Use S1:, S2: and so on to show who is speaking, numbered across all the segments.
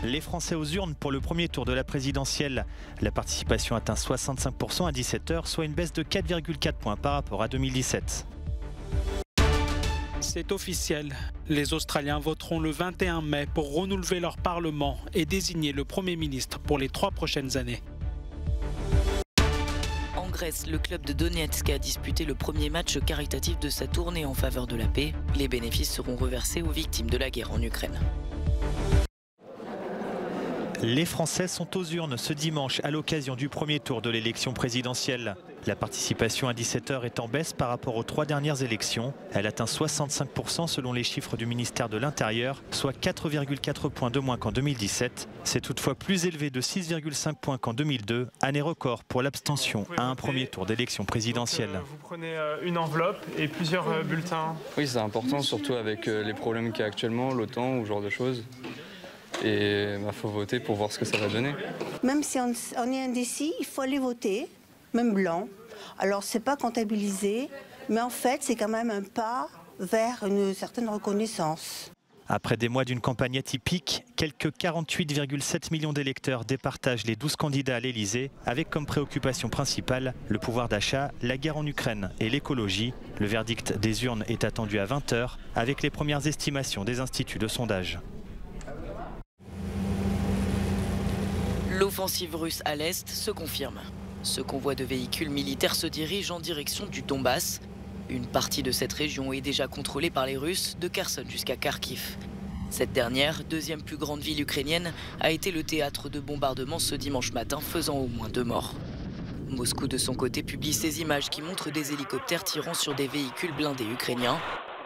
S1: Les Français aux urnes pour le premier tour de la présidentielle. La participation atteint 65% à 17h, soit une baisse de 4,4 points par rapport à 2017.
S2: C'est officiel. Les Australiens voteront le 21 mai pour renouveler leur Parlement et désigner le Premier ministre pour les 3 prochaines années.
S3: En Grèce, le club de Donetsk a disputé le premier match caritatif de sa tournée en faveur de la paix. Les bénéfices seront reversés aux victimes de la guerre en Ukraine.
S1: Les Français sont aux urnes ce dimanche à l'occasion du premier tour de l'élection présidentielle. La participation à 17h est en baisse par rapport aux 3 dernières élections. Elle atteint 65% selon les chiffres du ministère de l'Intérieur, soit 4,4 points de moins qu'en 2017. C'est toutefois plus élevé de 6,5 points qu'en 2002, année record pour l'abstention à un premier tour d'élection présidentielle.
S4: Donc, vous prenez une enveloppe et plusieurs bulletins.
S5: Oui, c'est important, surtout avec les problèmes qu'il y a actuellement, l'OTAN ou ce genre de choses. Et il faut voter pour voir ce que ça va donner.
S6: Même si on est indécis, il faut aller voter, même blanc. Alors c'est pas comptabilisé, mais en fait c'est quand même un pas vers une certaine reconnaissance.
S1: Après des mois d'une campagne atypique, quelques 48,7 millions d'électeurs départagent les 12 candidats à l'Elysée, avec comme préoccupation principale le pouvoir d'achat, la guerre en Ukraine et l'écologie. Le verdict des urnes est attendu à 20h, avec les premières estimations des instituts de sondage.
S3: L'offensive russe à l'Est se confirme. Ce convoi de véhicules militaires se dirige en direction du Donbass. Une partie de cette région est déjà contrôlée par les Russes, de Kherson jusqu'à Kharkiv. Cette dernière, deuxième plus grande ville ukrainienne, a été le théâtre de bombardements ce dimanche matin, faisant au moins 2 morts. Moscou, de son côté, publie ces images qui montrent des hélicoptères tirant sur des véhicules blindés ukrainiens.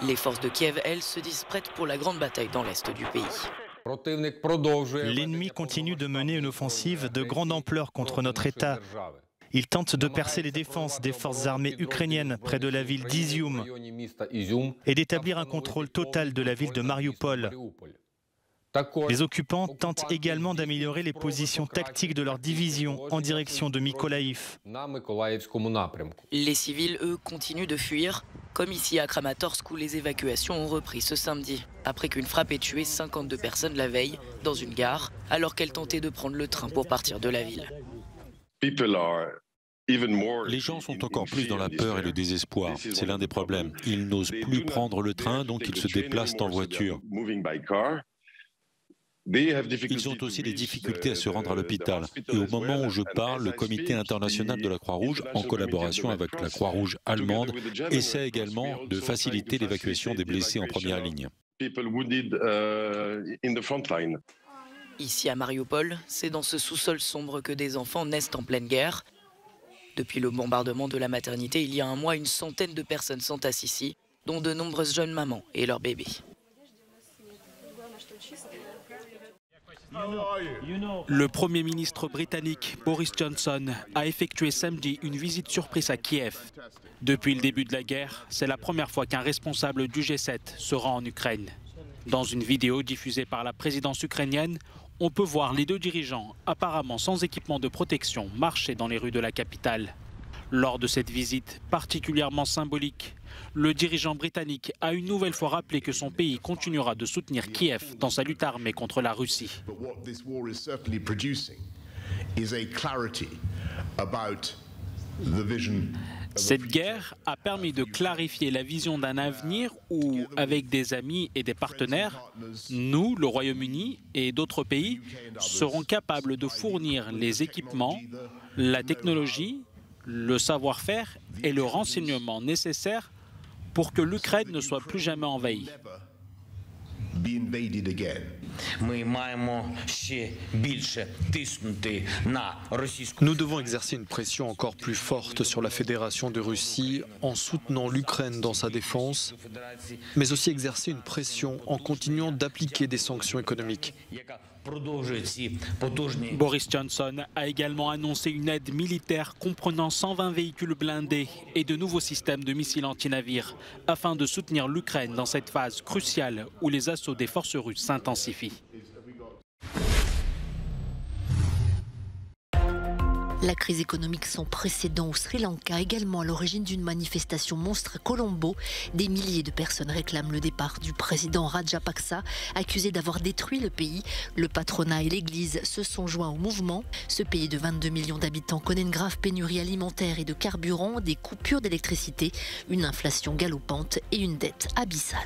S3: Les forces de Kiev, elles, se disent prêtes pour la grande bataille dans l'est du pays.
S1: L'ennemi continue de mener une offensive de grande ampleur contre notre État. Il tente de percer les défenses des forces armées ukrainiennes près de la ville d'Izium et d'établir un contrôle total de la ville de Mariupol. Les occupants tentent également d'améliorer les positions tactiques de leur division en direction de Mykolaïv.
S3: Les civils, eux, continuent de fuir, comme ici à Kramatorsk où les évacuations ont repris ce samedi, après qu'une frappe ait tué 52 personnes la veille dans une gare, alors qu'elles tentaient de prendre le train pour partir de la ville.
S7: Les gens sont encore plus dans la peur et le désespoir. C'est l'un des problèmes. Ils n'osent plus prendre le train, donc ils se déplacent en voiture. Ils ont aussi des difficultés à se rendre à l'hôpital. Et au moment où je parle, le Comité international de la Croix-Rouge, en collaboration avec la Croix-Rouge allemande, essaie également de faciliter l'évacuation des blessés en première ligne.
S3: Ici à Mariupol, c'est dans ce sous-sol sombre que des enfants naissent en pleine guerre. Depuis le bombardement de la maternité, il y a un mois, une centaine de personnes s'entassent ici, dont de nombreuses jeunes mamans et leurs bébés.
S2: Le Premier ministre britannique Boris Johnson a effectué samedi une visite surprise à Kiev. Depuis le début de la guerre, c'est la première fois qu'un responsable du G7 se rend en Ukraine. Dans une vidéo diffusée par la présidence ukrainienne, on peut voir les 2 dirigeants, apparemment sans équipement de protection, marcher dans les rues de la capitale. Lors de cette visite particulièrement symbolique, le dirigeant britannique a une nouvelle fois rappelé que son pays continuera de soutenir Kiev dans sa lutte armée contre la Russie. Cette guerre a permis de clarifier la vision d'un avenir où, avec des amis et des partenaires, nous, le Royaume-Uni et d'autres pays, serons capables de fournir les équipements, la technologie, le savoir-faire et le renseignement nécessaires pour que l'Ukraine ne soit plus jamais envahie.
S8: Nous devons exercer une pression encore plus forte sur la Fédération de Russie en soutenant l'Ukraine dans sa défense, mais aussi exercer une pression en continuant d'appliquer des sanctions économiques.
S2: Boris Johnson a également annoncé une aide militaire comprenant 120 véhicules blindés et de nouveaux systèmes de missiles anti-navires afin de soutenir l'Ukraine dans cette phase cruciale où les assauts des forces russes s'intensifient.
S9: La crise économique sans précédent au Sri Lanka, également à l'origine d'une manifestation monstre à Colombo. Des milliers de personnes réclament le départ du président Rajapaksa, accusé d'avoir détruit le pays. Le patronat et l'Église se sont joints au mouvement. Ce pays de 22 millions d'habitants connaît une grave pénurie alimentaire et de carburant, des coupures d'électricité, une inflation galopante et une dette abyssale.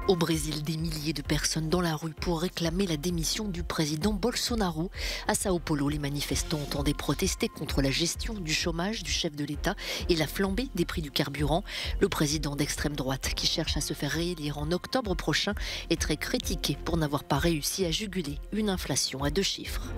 S9: Au Brésil, des milliers de personnes dans la rue pour réclamer la démission du président Bolsonaro. À Sao Paulo, les manifestants entendaient protester contre la gestion du chômage du chef de l'État et la flambée des prix du carburant. Le président d'extrême droite, qui cherche à se faire réélire en octobre prochain, est très critiqué pour n'avoir pas réussi à juguler une inflation à 2 chiffres.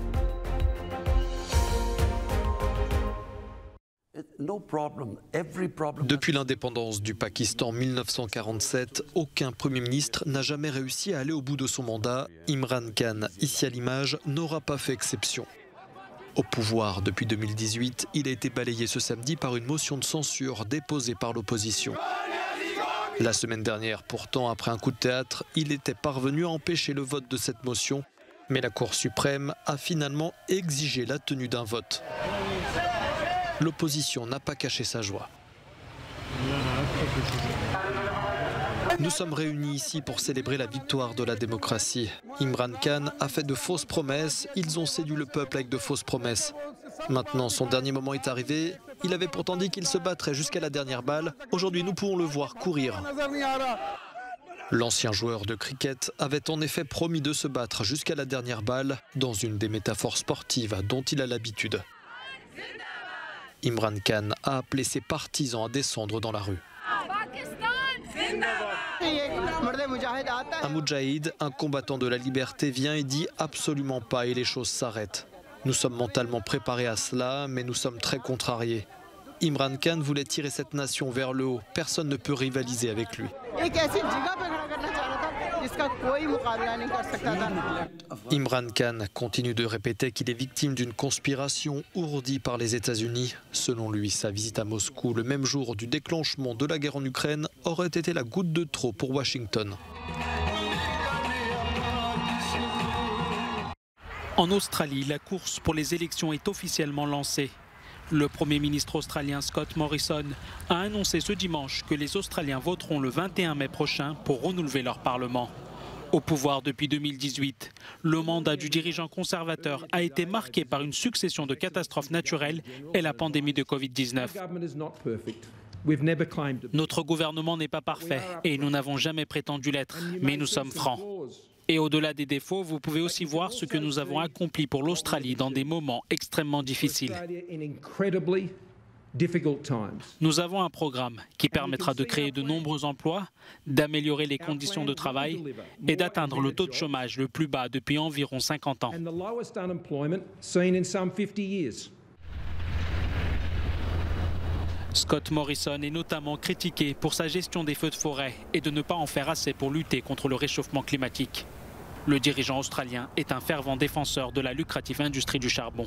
S8: Depuis l'indépendance du Pakistan en 1947, aucun Premier ministre n'a jamais réussi à aller au bout de son mandat. Imran Khan, ici à l'image, n'aura pas fait exception. Au pouvoir depuis 2018, il a été balayé ce samedi par une motion de censure déposée par l'opposition. La semaine dernière, pourtant, après un coup de théâtre, il était parvenu à empêcher le vote de cette motion. Mais la Cour suprême a finalement exigé la tenue d'un vote. L'opposition n'a pas caché sa joie. Nous sommes réunis ici pour célébrer la victoire de la démocratie. Imran Khan a fait de fausses promesses, ils ont séduit le peuple avec de fausses promesses. Maintenant, son dernier moment est arrivé. Il avait pourtant dit qu'il se battrait jusqu'à la dernière balle. Aujourd'hui, nous pouvons le voir courir. L'ancien joueur de cricket avait en effet promis de se battre jusqu'à la dernière balle, dans une des métaphores sportives dont il a l'habitude. Imran Khan a appelé ses partisans à descendre dans la rue. Un moudjahid, un combattant de la liberté, vient et dit absolument pas et les choses s'arrêtent. Nous sommes mentalement préparés à cela, mais nous sommes très contrariés. Imran Khan voulait tirer cette nation vers le haut. Personne ne peut rivaliser avec lui. Imran Khan continue de répéter qu'il est victime d'une conspiration ourdie par les États-Unis. Selon lui, sa visite à Moscou le même jour du déclenchement de la guerre en Ukraine aurait été la goutte de trop pour Washington.
S2: En Australie, la course pour les élections est officiellement lancée. Le Premier ministre australien Scott Morrison a annoncé ce dimanche que les Australiens voteront le 21 mai prochain pour renouveler leur Parlement. Au pouvoir depuis 2018, le mandat du dirigeant conservateur a été marqué par une succession de catastrophes naturelles et la pandémie de Covid-19. Notre gouvernement n'est pas parfait et nous n'avons jamais prétendu l'être, mais nous sommes francs. Et au-delà des défauts, vous pouvez aussi voir ce que nous avons accompli pour l'Australie dans des moments extrêmement difficiles. Nous avons un programme qui permettra de créer de nombreux emplois, d'améliorer les conditions de travail et d'atteindre le taux de chômage le plus bas depuis environ 50 ans. Scott Morrison est notamment critiqué pour sa gestion des feux de forêt et de ne pas en faire assez pour lutter contre le réchauffement climatique. Le dirigeant australien est un fervent défenseur de la lucrative industrie du charbon.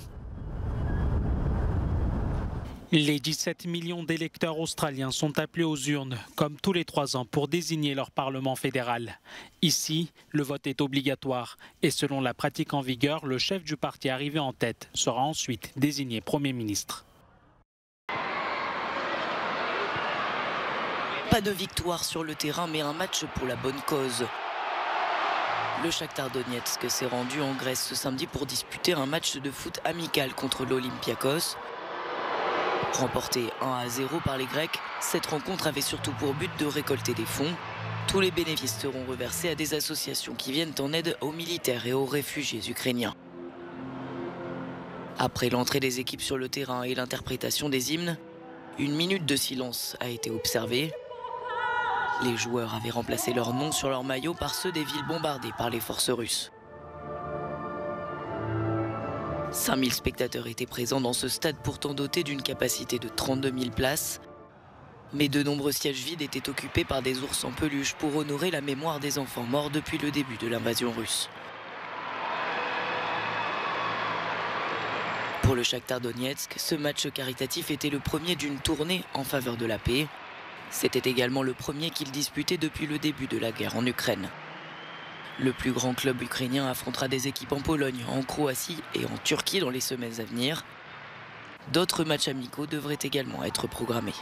S2: Les 17 millions d'électeurs australiens sont appelés aux urnes, comme tous les 3 ans, pour désigner leur Parlement fédéral. Ici, le vote est obligatoire et selon la pratique en vigueur, le chef du parti arrivé en tête sera ensuite désigné Premier ministre.
S3: Pas de victoire sur le terrain, mais un match pour la bonne cause. Le Shakhtar Donetsk s'est rendu en Grèce ce samedi pour disputer un match de foot amical contre l'Olympiakos. Remporté 1-0 par les Grecs, cette rencontre avait surtout pour but de récolter des fonds. Tous les bénéfices seront reversés à des associations qui viennent en aide aux militaires et aux réfugiés ukrainiens. Après l'entrée des équipes sur le terrain et l'interprétation des hymnes, une minute de silence a été observée. Les joueurs avaient remplacé leurs noms sur leurs maillots par ceux des villes bombardées par les forces russes. 5000 spectateurs étaient présents dans ce stade pourtant doté d'une capacité de 32 000 places. Mais de nombreux sièges vides étaient occupés par des ours en peluche pour honorer la mémoire des enfants morts depuis le début de l'invasion russe. Pour le Shakhtar Donetsk, ce match caritatif était le premier d'une tournée en faveur de la paix. C'était également le premier qu'il disputait depuis le début de la guerre en Ukraine. Le plus grand club ukrainien affrontera des équipes en Pologne, en Croatie et en Turquie dans les semaines à venir. D'autres matchs amicaux devraient également être programmés.